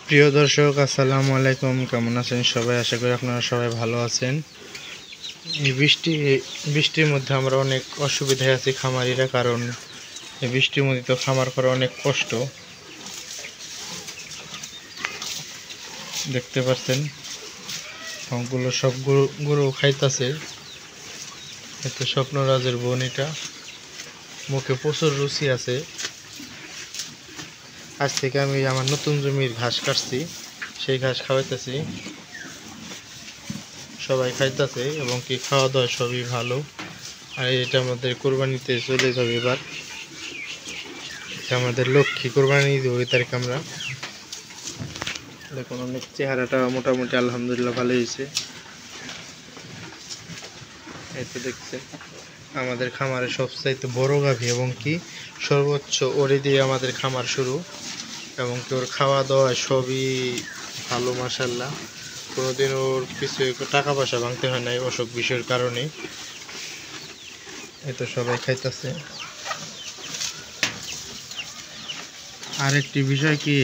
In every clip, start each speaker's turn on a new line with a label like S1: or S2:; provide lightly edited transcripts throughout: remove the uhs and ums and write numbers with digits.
S1: প্রিয় দর্শক, আসসালামু আলাইকুম। কেমন আছেন সবাই? আশা করি আপনারা সবাই ভালো আছেন। এই বৃষ্টির মধ্যে আমরা অনেক অসুবিধায় আছি খামারিরা, কারণ এই বৃষ্টির মধ্যে তো খামার করা অনেক কষ্ট। দেখতে পাচ্ছেন সবগুলো সব গরু খাইতেছে। এতে স্বপ্নরাজের বোন, এটা মুখে প্রচুর রুচি আছে। আজ থেকে আমি আমার নতুন জমির ঘাস কাটছি, সেই ঘাস খাওয়াইতেছি, সবাই খাইতেছে এবং কি খাওয়া দাওয়া সবই ভালো। আর এটা আমাদের কোরবানিতে চলে যাবে এবার। এটা আমাদের লক্ষ্মী কোরবানি দেবো এই তারিখ আমরা। দেখুন অনেক চেহারাটা মোটামুটি আলহামদুলিল্লাহ ভালো হয়েছে। এই তো দেখছেন আমাদের খামারে সবচাইতে বড় গাভী এবং কি সর্বোচ্চ ওরে দিয়ে আমাদের খামার শুরু, এবং কি ওর খাওয়া দাওয়া সবই ভালো মাশাআল্লাহ। কোনোদিন ওর কিছু টাকা পয়সা ভাঙতে হয় নাই অসুখ বিষয়ের কারণে। এই তো সবাই খাইতেছে। আরেকটি বিষয় কি,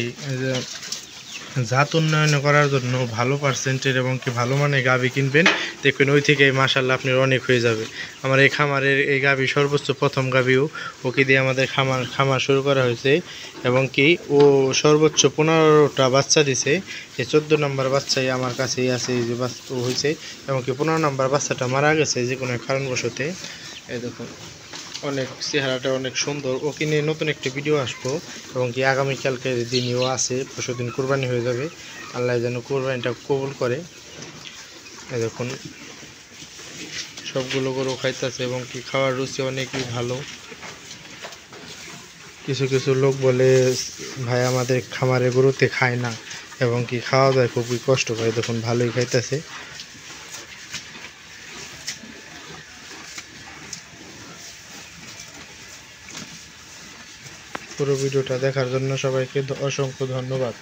S1: জাত উন্নয়ন করার জন্য ভালো পার্সেন্টের এবং কি ভালো মানের গাভী কিনবেন, দেখবেন ওই থেকে মাশাআল্লাহ আপনার অনেক হয়ে যাবে। আমার এই খামারের এই গাভী সর্বোচ্চ প্রথম গাভীও ওকে দিয়ে আমাদের খামার শুরু করা হয়েছে, এবং কি ও সর্বোচ্চ 15টা বাচ্চা দিছে। এই 14 নম্বর বাচ্চাই আমার কাছেই আছে, এই যে বাচ্চা হয়েছে, এবং কি 15 নম্বর বাচ্চাটা মারা গেছে যে কোনো কারণবশতে। এই দেখুন অনেক চেহারাটা অনেক সুন্দর। ওকে নিয়ে নতুন একটি ভিডিও আসবো, এবং কি আগামীকালকের দিনও আছে, পরশুদিন কোরবানি হয়ে যাবে। আল্লাহ যেন কোরবানিটা কবুল করে। এই দেখুন সবগুলো গরু খাইতেছে এবং কি খাওয়ার রুচি অনেকই ভালো। কিছু কিছু লোক বলে ভাই আমাদের খামারে গরুতে খায় না, এবং কি খাওয়া দাওয়া খুবই কষ্ট করে। দেখুন ভালোই খাইতেছে। পুরো ভিডিওটা দেখার জন্য সবাইকে অসংখ্য ধন্যবাদ।